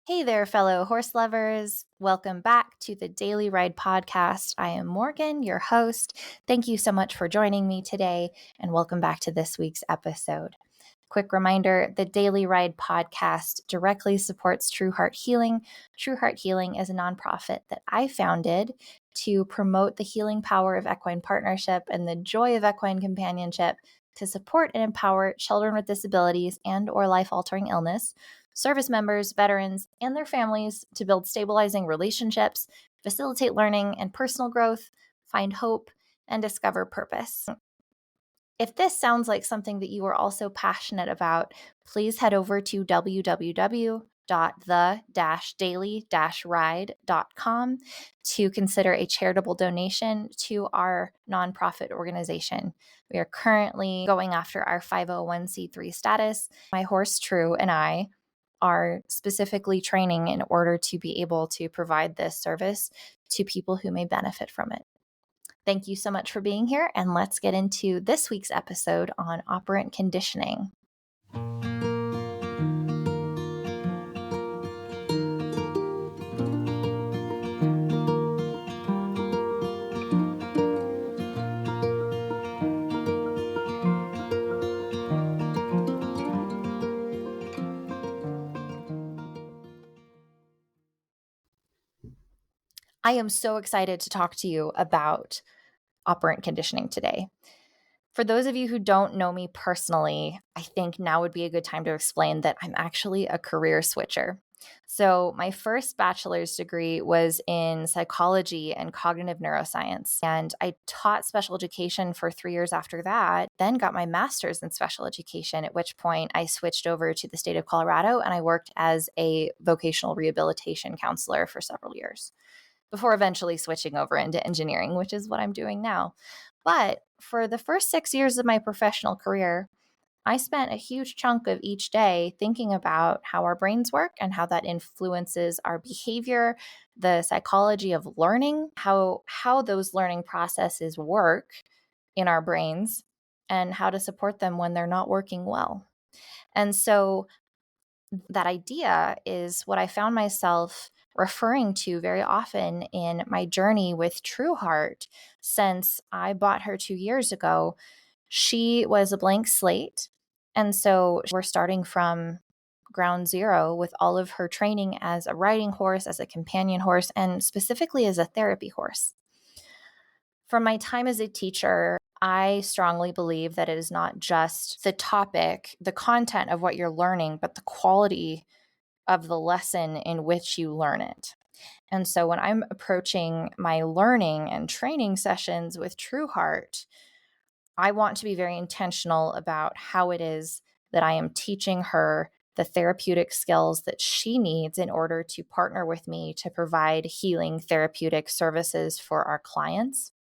Hey there, fellow horse lovers. Welcome back to the Daily Ride podcast. I am Morgan, your host. Thank you so much for joining me today, and welcome back to this week's episode. Quick reminder, the Daily Ride podcast directly supports True Heart Healing. True Heart Healing is a nonprofit that I founded to promote the healing power of equine partnership and the joy of equine companionship to support and empower children with disabilities and or life-altering illness, service members, veterans, and their families to build stabilizing relationships, facilitate learning and personal growth, find hope, and discover purpose. If this sounds like something that you are also passionate about, please head over to www.the-daily-ride.com to consider a charitable donation to our nonprofit organization. We are currently going after our 501c3 status. My horse, True, and I are specifically training in order to be able to provide this service to people who may benefit from it. Thank you so much for being here, and let's get into this week's episode on operant conditioning. I am so excited to talk to you about operant conditioning today. For those of you who don't know me personally, I think now would be a good time to explain that I'm actually a career switcher. So my first bachelor's degree was in psychology and cognitive neuroscience, and I taught special education for 3 years after that, then got my master's in special education, at which point I switched over to the state of Colorado and I worked as a vocational rehabilitation counselor for several years before eventually switching over into engineering, which is what I'm doing now. But for the first 6 years of my professional career, I spent a huge chunk of each day thinking about how our brains work and how that influences our behavior, the psychology of learning, how those learning processes work in our brains, and how to support them when they're not working well. And so that idea is what I found myself referring to very often in my journey with True Heart since I bought her 2 years ago. She was a blank slate. And so we're starting from ground zero with all of her training as a riding horse, as a companion horse, and specifically as a therapy horse. From my time as a teacher, I strongly believe that it is not just the topic, the content of what you're learning, but the quality of the lesson in which you learn it. And so when I'm approaching my learning and training sessions with True Heart, I want to be very intentional about how it is that I am teaching her the therapeutic skills that she needs in order to partner with me to provide healing therapeutic services for our clients.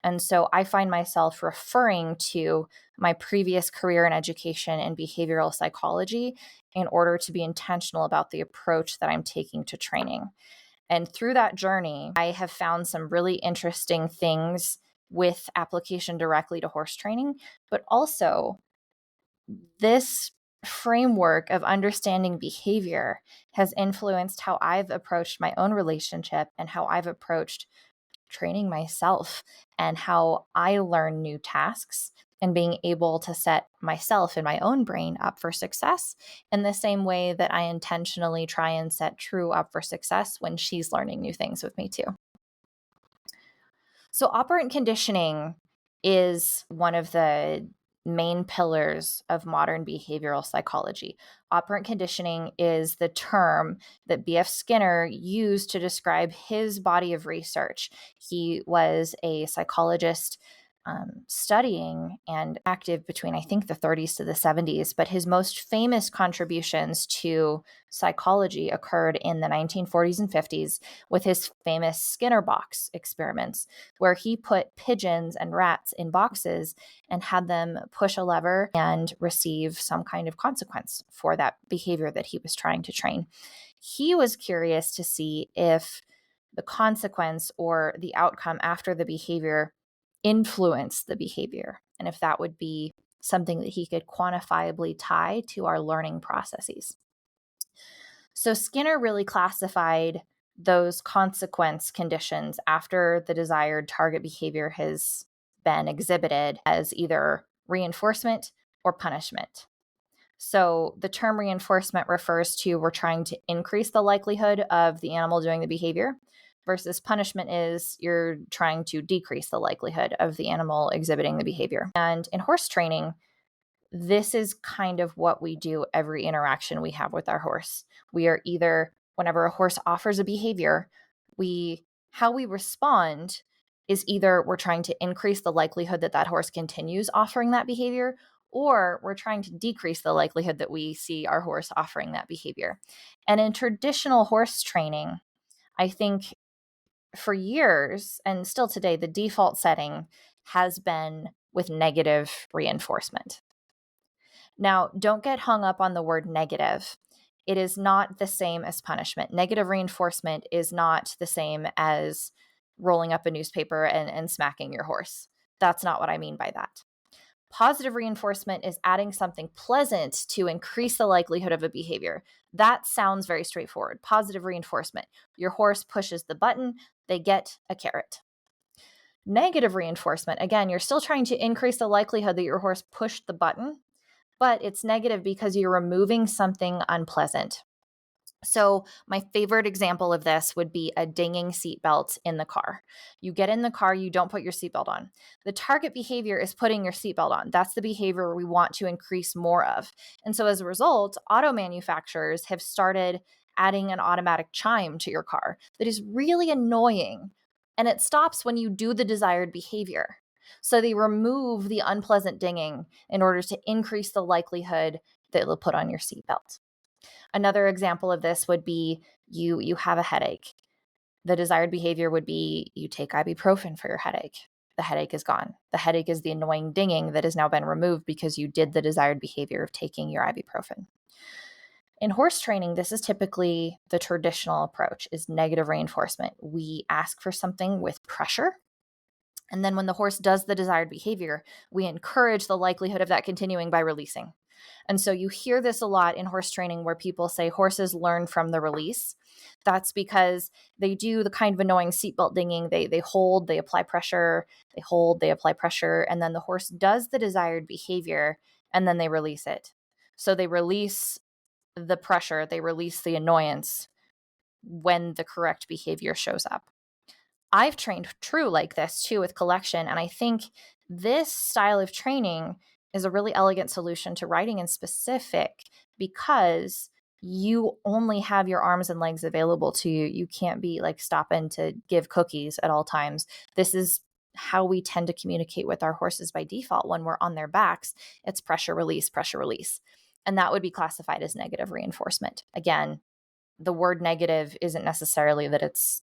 And so I find myself referring to my previous career in education and behavioral psychology in order to be intentional about the approach that I'm taking to training. And through that journey, I have found some really interesting things with application directly to horse training, but also this framework of understanding behavior has influenced how I've approached my own relationship and how I've approached training myself and how I learn new tasks and being able to set myself in my own brain up for success in the same way that I intentionally try and set True up for success when she's learning new things with me too. So operant conditioning is one of the main pillars of modern behavioral psychology. Operant conditioning is the term that B.F. Skinner used to describe his body of research. He was a psychologist studying and active between, I think, the 30s to the 70s, but his most famous contributions to psychology occurred in the 1940s and 50s with his famous Skinner box experiments, where he put pigeons and rats in boxes and had them push a lever and receive some kind of consequence for that behavior that he was trying to train. He was curious to see if the consequence or the outcome after the behavior influenced the behavior, and if that would be something that he could quantifiably tie to our learning processes. So Skinner really classified those consequence conditions after the desired target behavior has been exhibited as either reinforcement or punishment. So the term reinforcement refers to we're trying to increase the likelihood of the animal doing the behavior, versus punishment is you're trying to decrease the likelihood of the animal exhibiting the behavior. And in horse training, this is kind of what we do every interaction we have with our horse. We are either, whenever a horse offers a behavior, how we respond is either we're trying to increase the likelihood that that horse continues offering that behavior, or we're trying to decrease the likelihood that we see our horse offering that behavior. And in traditional horse training, I think for years and still today, the default setting has been with negative reinforcement. Now, don't get hung up on the word negative. It is not the same as punishment. Negative reinforcement is not the same as rolling up a newspaper and smacking your horse. That's not what I mean by that. Positive reinforcement is adding something pleasant to increase the likelihood of a behavior. That sounds very straightforward. Positive reinforcement. Your horse pushes the button, they get a carrot. Negative reinforcement, again, you're still trying to increase the likelihood that your horse pushed the button, but it's negative because you're removing something unpleasant. So my favorite example of this would be a dinging seatbelt in the car. You get in the car, you don't put your seatbelt on. The target behavior is putting your seatbelt on. That's the behavior we want to increase more of. And so as a result, auto manufacturers have started adding an automatic chime to your car that is really annoying. And it stops when you do the desired behavior. So they remove the unpleasant dinging in order to increase the likelihood that it'll put on your seatbelt. Another example of this would be you have a headache. The desired behavior would be you take ibuprofen for your headache. The headache is gone. The headache is the annoying dinging that has now been removed because you did the desired behavior of taking your ibuprofen. In horse training, this is typically the traditional approach, is negative reinforcement. We ask for something with pressure. And then when the horse does the desired behavior, we encourage the likelihood of that continuing by releasing. And so you hear this a lot in horse training where people say horses learn from the release. That's because they do the kind of annoying seatbelt dinging. They hold, they apply pressure, they hold, they apply pressure, and then the horse does the desired behavior, and then they release it. So they release the pressure, they release the annoyance when the correct behavior shows up. I've trained true like this too with collection, and I think this style of training is a really elegant solution to riding in specific because you only have your arms and legs available to you. You can't be like stopping to give cookies at all times. This is how we tend to communicate with our horses by default when we're on their backs. It's pressure release, pressure release. And that would be classified as negative reinforcement. Again, the word negative isn't necessarily that it's,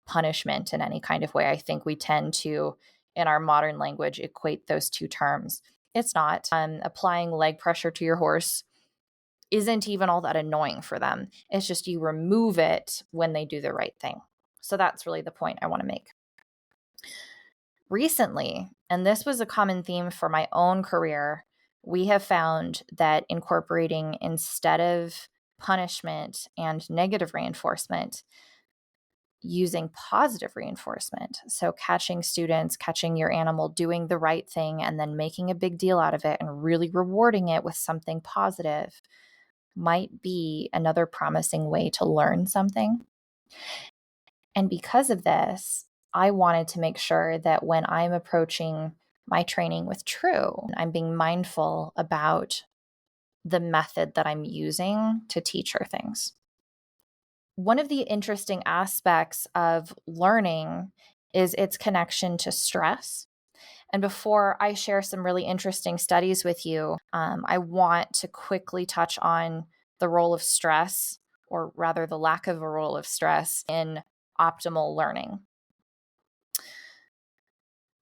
punishment in any kind of way. I think we tend to, in our modern language, equate those two terms. It's not. Applying leg pressure to your horse isn't even all that annoying for them. It's just you remove it when they do the right thing. So that's really the point I want to make. Recently, and this was a common theme for my own career, we have found that incorporating instead of punishment and negative reinforcement, using positive reinforcement. So catching your animal doing the right thing and then making a big deal out of it and really rewarding it with something positive might be another promising way to learn something. And because of this, I wanted to make sure that when I'm approaching my training with True, I'm being mindful about the method that I'm using to teach her things. One of the interesting aspects of learning is its connection to stress. And before I share some really interesting studies with you, I want to quickly touch on the role of stress, or rather the lack of a role of stress, in optimal learning.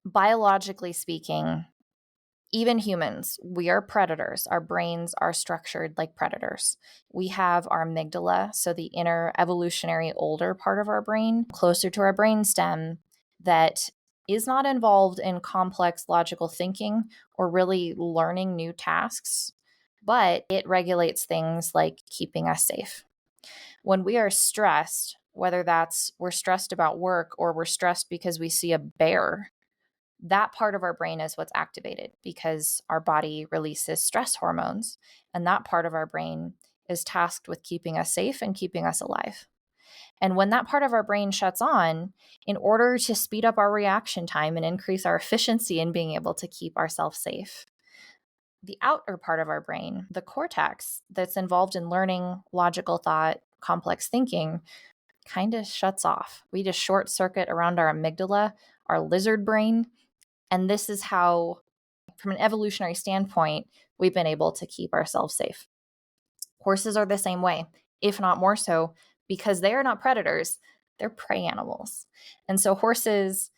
Biologically speaking, even humans, we are predators. Our brains are structured like predators. We have our amygdala, so the inner evolutionary older part of our brain, closer to our brainstem, that is not involved in complex logical thinking or really learning new tasks, but it regulates things like keeping us safe. When we are stressed, whether that's we're stressed about work or we're stressed because we see a bear, that part of our brain is what's activated because our body releases stress hormones. And that part of our brain is tasked with keeping us safe and keeping us alive. And when that part of our brain shuts on, in order to speed up our reaction time and increase our efficiency in being able to keep ourselves safe, the outer part of our brain, the cortex that's involved in learning, logical thought, complex thinking, kind of shuts off. We just short circuit around our amygdala, our lizard brain. And this is how, from an evolutionary standpoint, we've been able to keep ourselves safe. Horses are the same way, if not more so, because they are not predators, they're prey animals. And so horses'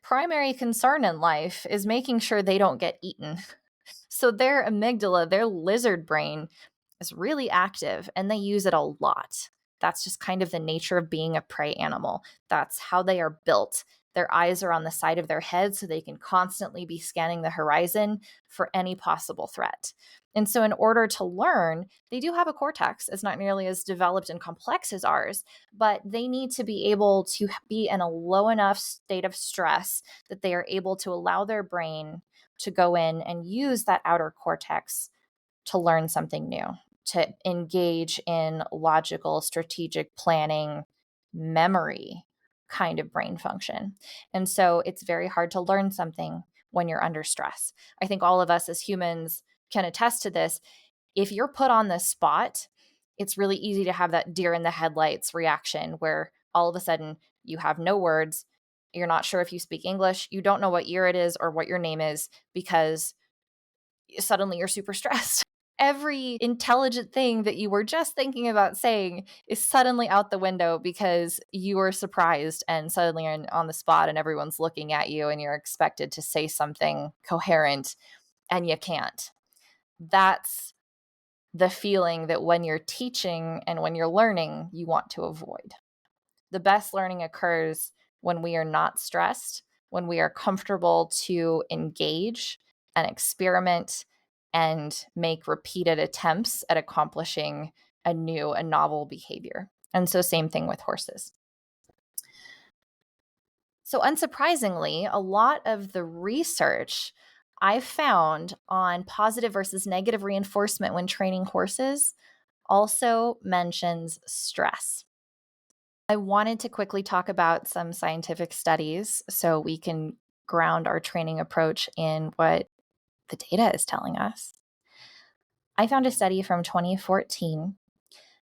primary concern in life is making sure they don't get eaten. So their amygdala, their lizard brain, is really active and they use it a lot. That's just kind of the nature of being a prey animal. That's how they are built. Their eyes are on the side of their head so they can constantly be scanning the horizon for any possible threat. And so in order to learn, they do have a cortex. It's not nearly as developed and complex as ours, but they need to be able to be in a low enough state of stress that they are able to allow their brain to go in and use that outer cortex to learn something new, to engage in logical, strategic planning, memory kind of brain function. And so it's very hard to learn something when you're under stress. I think all of us as humans can attest to this. If you're put on the spot, it's really easy to have that deer in the headlights reaction where all of a sudden you have no words. You're not sure if you speak English. You don't know what year it is or what your name is because suddenly you're super stressed. Every intelligent thing that you were just thinking about saying is suddenly out the window because you were surprised and suddenly you're on the spot and everyone's looking at you and you're expected to say something coherent and you can't. That's the feeling that when you're teaching and when you're learning, you want to avoid. The best learning occurs when we are not stressed, when we are comfortable to engage and experiment and make repeated attempts at accomplishing a new and novel behavior. And so same thing with horses. So unsurprisingly, a lot of the research I've found on positive versus negative reinforcement when training horses also mentions stress. I wanted to quickly talk about some scientific studies so we can ground our training approach in what the data is telling us. I found a study from 2014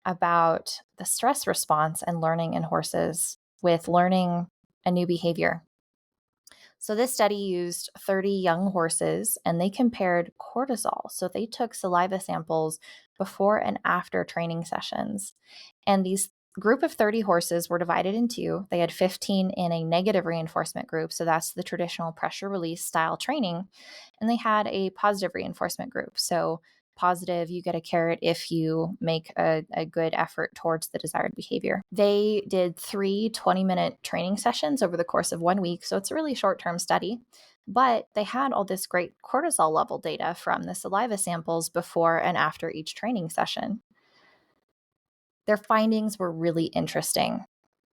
about the stress response and learning in horses with learning a new behavior. So this study used 30 young horses and they compared cortisol. So they took saliva samples before and after training sessions. And these group of 30 horses were divided in two. They had 15 in a negative reinforcement group. So that's the traditional pressure release style training. And they had a positive reinforcement group. So positive, you get a carrot if you make a good effort towards the desired behavior. They did 3 20-minute training sessions over the course of 1 week. So it's a really short-term study. But they had all this great cortisol level data from the saliva samples before and after each training session. Their findings were really interesting.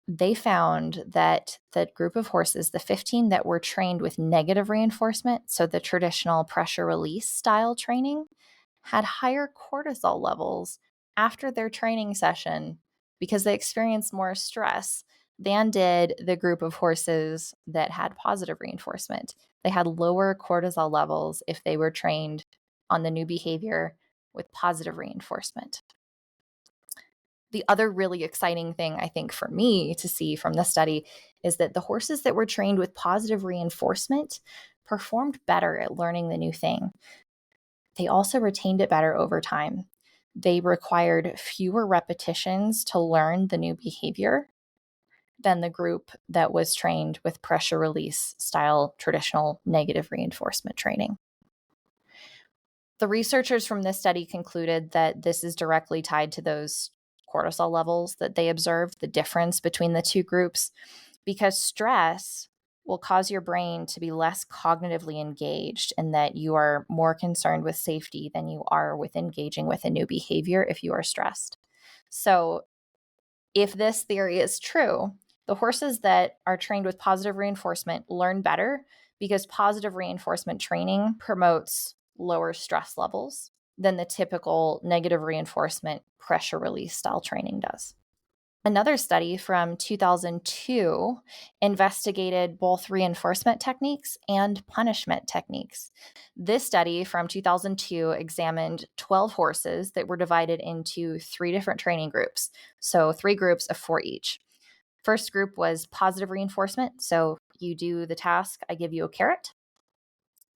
They found that the group of horses, the 15 that were trained with negative reinforcement, so the traditional pressure release style training, had higher cortisol levels after their training session because they experienced more stress than did the group of horses that had positive reinforcement. They had lower cortisol levels if they were trained on the new behavior with positive reinforcement. The other really exciting thing, I think, for me to see from this study is that the horses that were trained with positive reinforcement performed better at learning the new thing. They also retained it better over time. They required fewer repetitions to learn the new behavior than the group that was trained with pressure release style traditional negative reinforcement training. The researchers from this study concluded that this is directly tied to those cortisol levels that they observed, the difference between the two groups, because stress will cause your brain to be less cognitively engaged and that you are more concerned with safety than you are with engaging with a new behavior if you are stressed. So If this theory is true, the horses that are trained with positive reinforcement learn better because positive reinforcement training promotes lower stress levels than the typical negative reinforcement pressure release style training does. Another study from 2002 investigated both reinforcement techniques and punishment techniques. This study from 2002 examined 12 horses that were divided into 3 different training groups, so 3 groups of 4 each. First group was positive reinforcement, so you do the task, I give you a carrot.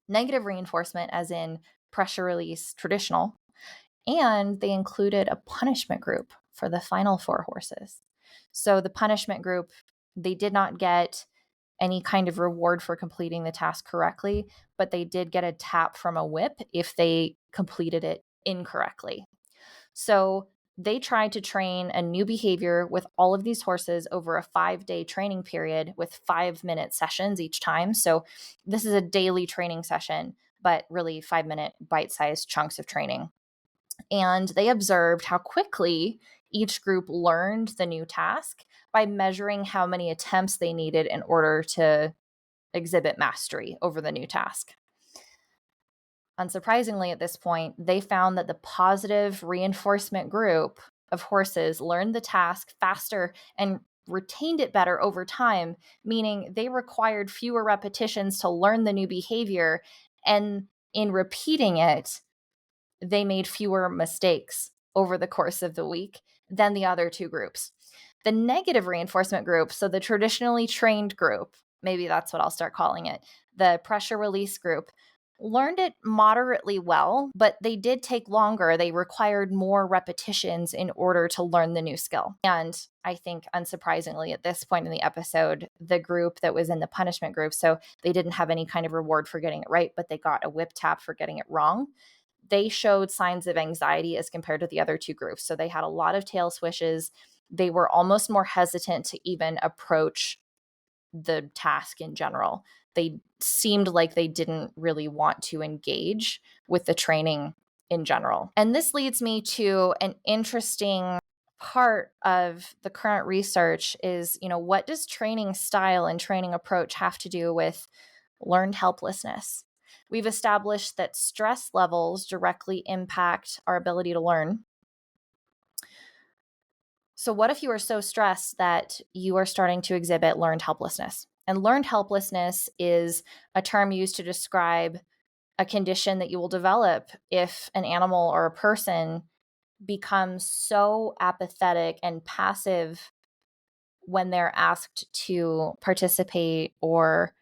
Negative reinforcement, as in pressure release traditional, and they included a punishment group for the final 4 horses. So the punishment group, they did not get any kind of reward for completing the task correctly, but they did get a tap from a whip if they completed it incorrectly. So they tried to train a new behavior with all of these horses over a 5-day training period with 5-minute sessions each time. So this is a daily training session, but really 5-minute bite-sized chunks of training. And they observed how quickly each group learned the new task by measuring how many attempts they needed in order to exhibit mastery over the new task. Unsurprisingly, at this point, they found that the positive reinforcement group of horses learned the task faster and retained it better over time, meaning they required fewer repetitions to learn the new behavior, and in repeating it, they made fewer mistakes over the course of the week than the other 2 groups. The negative reinforcement group, so the traditionally trained group, maybe that's what I'll start calling it, the pressure release group, learned it moderately well, but they did take longer. They required more repetitions in order to learn the new skill. And I think, unsurprisingly, at this point in the episode, the group that was in the punishment group, so they didn't have any kind of reward for getting it right, but they got a whip tap for getting it wrong. They showed signs of anxiety as compared to the other 2 groups. So they had a lot of tail swishes. They were almost more hesitant to even approach the task in general. They seemed like they didn't really want to engage with the training in general. And this leads me to an interesting part of the current research is, what does training style and training approach have to do with learned helplessness? We've established that stress levels directly impact our ability to learn. So what if you are so stressed that you are starting to exhibit learned helplessness? And learned helplessness is a term used to describe a condition that you will develop if an animal or a person becomes so apathetic and passive when they're asked to participate or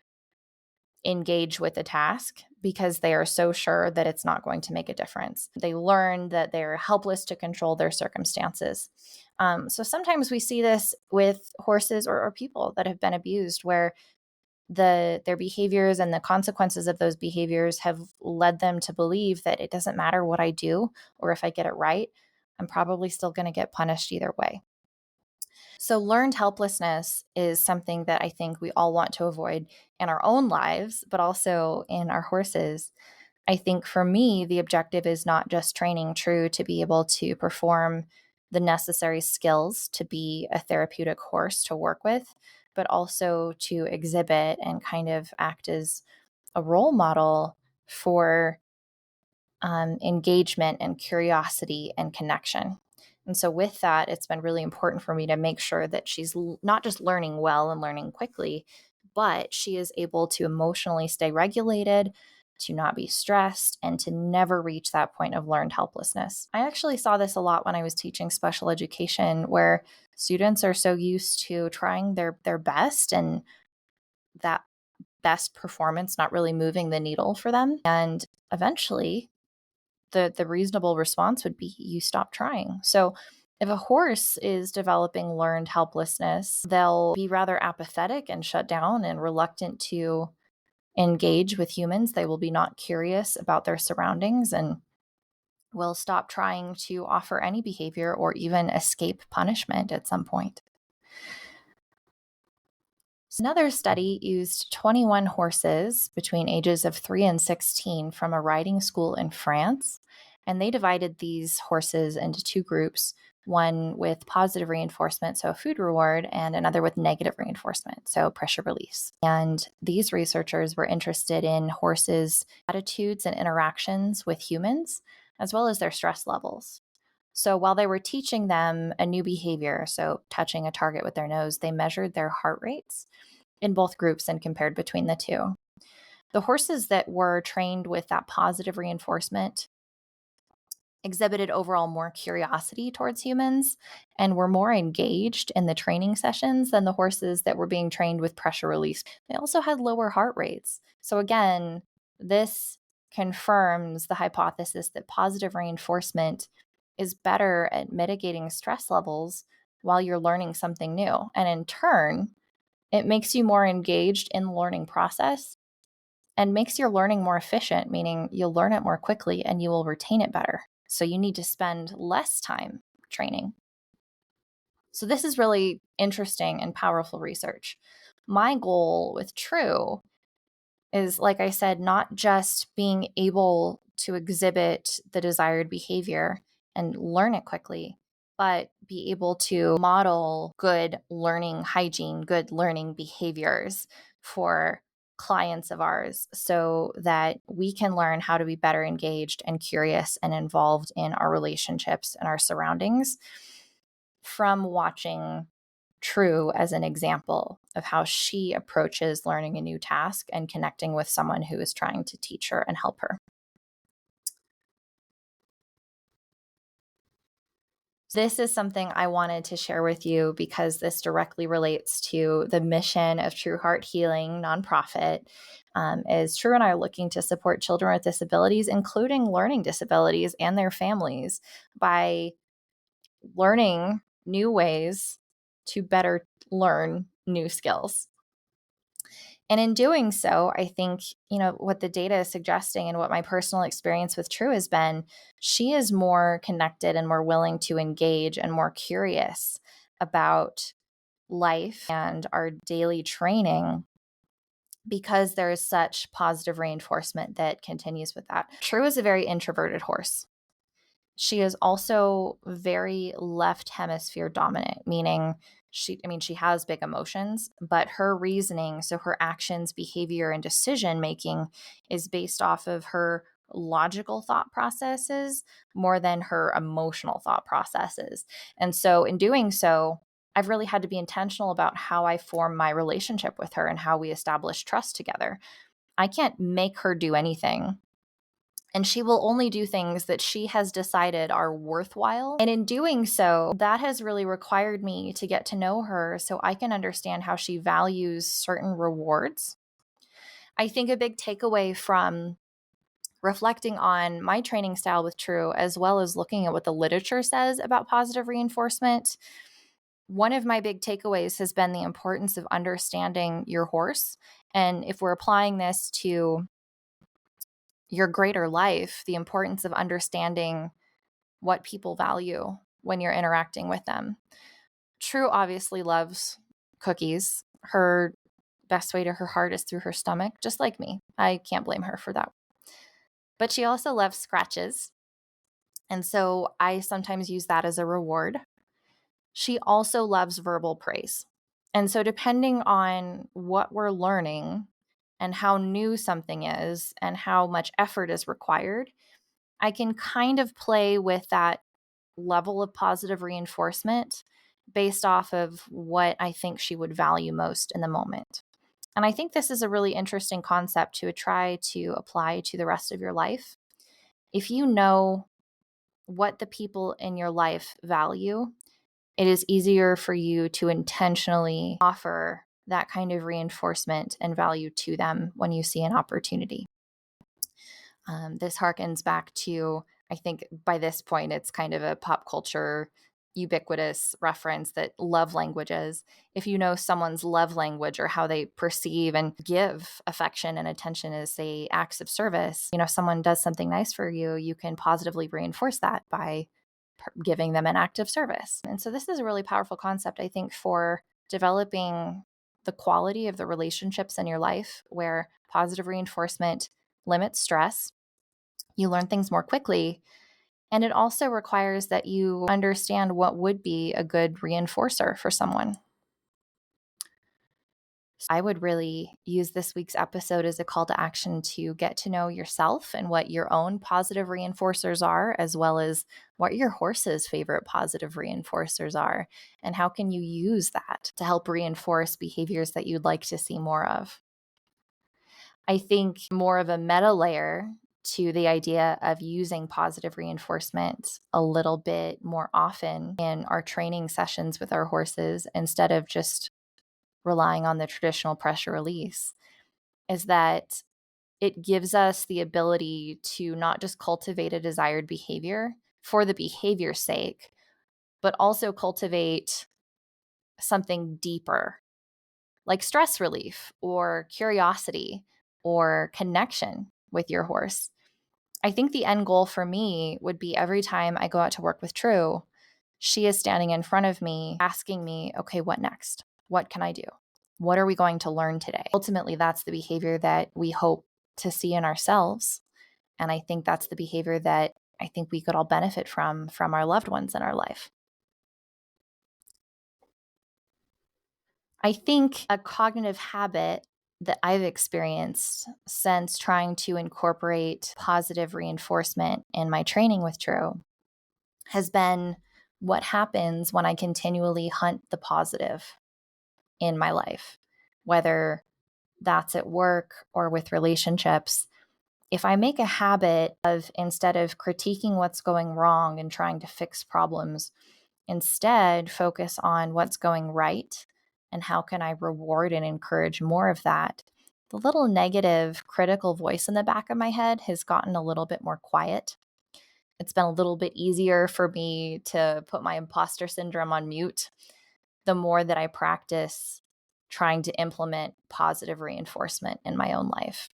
engage with a task because they are so sure that it's not going to make a difference. They learn that they're helpless to control their circumstances. So sometimes we see this with horses or people that have been abused, where their behaviors and the consequences of those behaviors have led them to believe that it doesn't matter what I do or if I get it right, I'm probably still going to get punished either way. So learned helplessness is something that I think we all want to avoid in our own lives, but also in our horses. I think for me, the objective is not just training true to be able to perform the necessary skills to be a therapeutic horse to work with, but also to exhibit and kind of act as a role model for engagement and curiosity and connection. And so with that, it's been really important for me to make sure that she's not just learning well and learning quickly, but she is able to emotionally stay regulated, to not be stressed, and to never reach that point of learned helplessness. I actually saw this a lot when I was teaching special education, where students are so used to trying their best and that best performance not really moving the needle for them. And eventually, the reasonable response would be you stop trying. So if a horse is developing learned helplessness, they'll be rather apathetic and shut down and reluctant to engage with humans. They will be not curious about their surroundings and will stop trying to offer any behavior or even escape punishment at some point. Another study used 21 horses between ages of 3 and 16 from a riding school in France, and they divided these horses into 2 groups. one with positive reinforcement, so food reward, and another with negative reinforcement, so pressure release. And these researchers were interested in horses' attitudes and interactions with humans, as well as their stress levels. So while they were teaching them a new behavior, so touching a target with their nose, they measured their heart rates in both groups and compared between the two. The horses that were trained with that positive reinforcement exhibited overall more curiosity towards humans and were more engaged in the training sessions than the horses that were being trained with pressure release. They also had lower heart rates. So again, this confirms the hypothesis that positive reinforcement is better at mitigating stress levels while you're learning something new. And in turn, it makes you more engaged in the learning process and makes your learning more efficient, meaning you'll learn it more quickly and you will retain it better. So you need to spend less time training. So this is really interesting and powerful research. My goal with True is, like I said, not just being able to exhibit the desired behavior and learn it quickly, but be able to model good learning hygiene, good learning behaviors for clients of ours so that we can learn how to be better engaged and curious and involved in our relationships and our surroundings from watching True as an example of how she approaches learning a new task and connecting with someone who is trying to teach her and help her. This is something I wanted to share with you because this directly relates to the mission of True Heart Healing nonprofit. Is True and I are looking to support children with disabilities, including learning disabilities and their families, by learning new ways to better learn new skills. And in doing so, I think, what the data is suggesting and what my personal experience with True has been, she is more connected and more willing to engage and more curious about life and our daily training because there is such positive reinforcement that continues with that. True is a very introverted horse. She is also very left hemisphere dominant, meaning she has big emotions, but her reasoning, so her actions, behavior, and decision making is based off of her logical thought processes more than her emotional thought processes. And so in doing so, I've really had to be intentional about how I form my relationship with her and how we establish trust together. I can't make her do anything. And she will only do things that she has decided are worthwhile. And in doing so, that has really required me to get to know her so I can understand how she values certain rewards. I think a big takeaway from reflecting on my training style with True, as well as looking at what the literature says about positive reinforcement, one of my big takeaways has been the importance of understanding your horse. And if we're applying this to your greater life, the importance of understanding what people value when you're interacting with them. True obviously loves cookies. Her best way to her heart is through her stomach, just like me. I can't blame her for that. But she also loves scratches. And so I sometimes use that as a reward. She also loves verbal praise. And so depending on what we're learning and how new something is and how much effort is required, I can kind of play with that level of positive reinforcement based off of what I think she would value most in the moment. And I think this is a really interesting concept to try to apply to the rest of your life. If you know what the people in your life value, it is easier for you to intentionally offer that kind of reinforcement and value to them when you see an opportunity. This harkens back to, I think by this point, it's kind of a pop culture ubiquitous reference that love languages. If you know someone's love language or how they perceive and give affection and attention as, say, acts of service, someone does something nice for you, you can positively reinforce that by giving them an act of service. And so this is a really powerful concept, I think, for developing the quality of the relationships in your life where positive reinforcement limits stress. You learn things more quickly And it also requires that you understand what would be a good reinforcer for someone. I would really use this week's episode as a call to action to get to know yourself and what your own positive reinforcers are, as well as what your horse's favorite positive reinforcers are, and how can you use that to help reinforce behaviors that you'd like to see more of. I think more of a meta layer to the idea of using positive reinforcement a little bit more often in our training sessions with our horses instead of just relying on the traditional pressure release is that it gives us the ability to not just cultivate a desired behavior for the behavior's sake, but also cultivate something deeper, like stress relief or curiosity or connection with your horse. I think the end goal for me would be every time I go out to work with True, she is standing in front of me asking me, okay, what next? What can I do? What are we going to learn today? Ultimately, that's the behavior that we hope to see in ourselves. And I think that's the behavior that I think we could all benefit from our loved ones in our life. I think a cognitive habit that I've experienced since trying to incorporate positive reinforcement in my training with True has been what happens when I continually hunt the positive in my life, whether that's at work or with relationships. If I make a habit of, instead of critiquing what's going wrong and trying to fix problems, instead focus on what's going right and how can I reward and encourage more of that, the little negative critical voice in the back of my head has gotten a little bit more quiet. It's been a little bit easier for me to put my imposter syndrome on mute the more that I practice trying to implement positive reinforcement in my own life.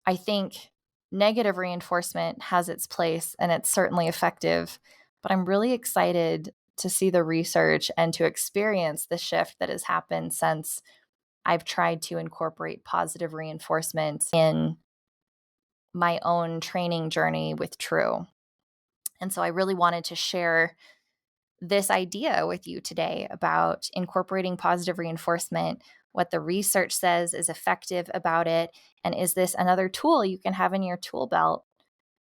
I think negative reinforcement has its place and it's certainly effective, but I'm really excited to see the research and to experience the shift that has happened since I've tried to incorporate positive reinforcement in my own training journey with True. And so I really wanted to share this idea with you today about incorporating positive reinforcement, what the research says is effective about it, and is this another tool you can have in your tool belt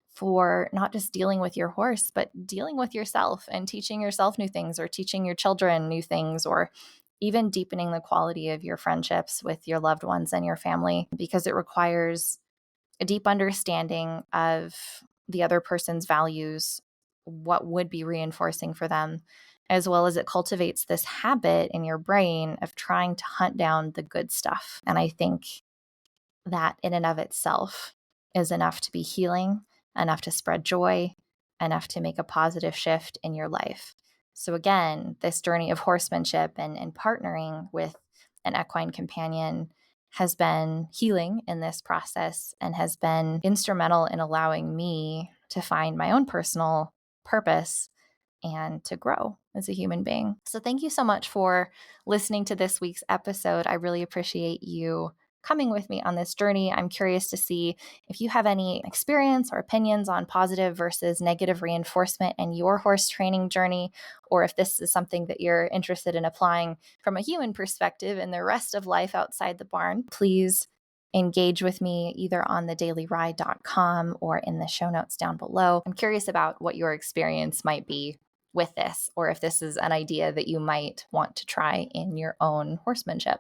for not just dealing with your horse, but dealing with yourself and teaching yourself new things or teaching your children new things or even deepening the quality of your friendships with your loved ones and your family, because it requires a deep understanding of the other person's values, what would be reinforcing for them, as well as it cultivates this habit in your brain of trying to hunt down the good stuff. And I think that in and of itself is enough to be healing, enough to spread joy, enough to make a positive shift in your life. So again, this journey of horsemanship and partnering with an equine companion has been healing in this process and has been instrumental in allowing me to find my own personal purpose and to grow as a human being. So thank you so much for listening to this week's episode. I really appreciate you coming with me on this journey. I'm curious to see if you have any experience or opinions on positive versus negative reinforcement in your horse training journey, or if this is something that you're interested in applying from a human perspective in the rest of life outside the barn. Please engage with me either on thedailyride.com or in the show notes down below. I'm curious about what your experience might be with this, or if this is an idea that you might want to try in your own horsemanship.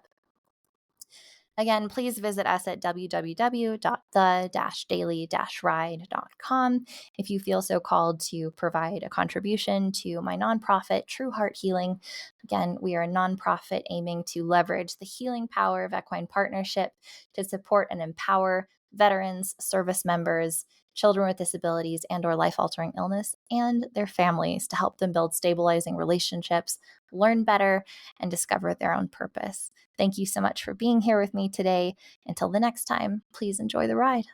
Again, please visit us at www.the-daily-ride.com if you feel so called to provide a contribution to my nonprofit, True Heart Healing. Again, we are a nonprofit aiming to leverage the healing power of equine partnership to support and empower veterans, service members, children with disabilities and/or life-altering illness, and their families to help them build stabilizing relationships, learn better, and discover their own purpose. Thank you so much for being here with me today. Until the next time, please enjoy the ride.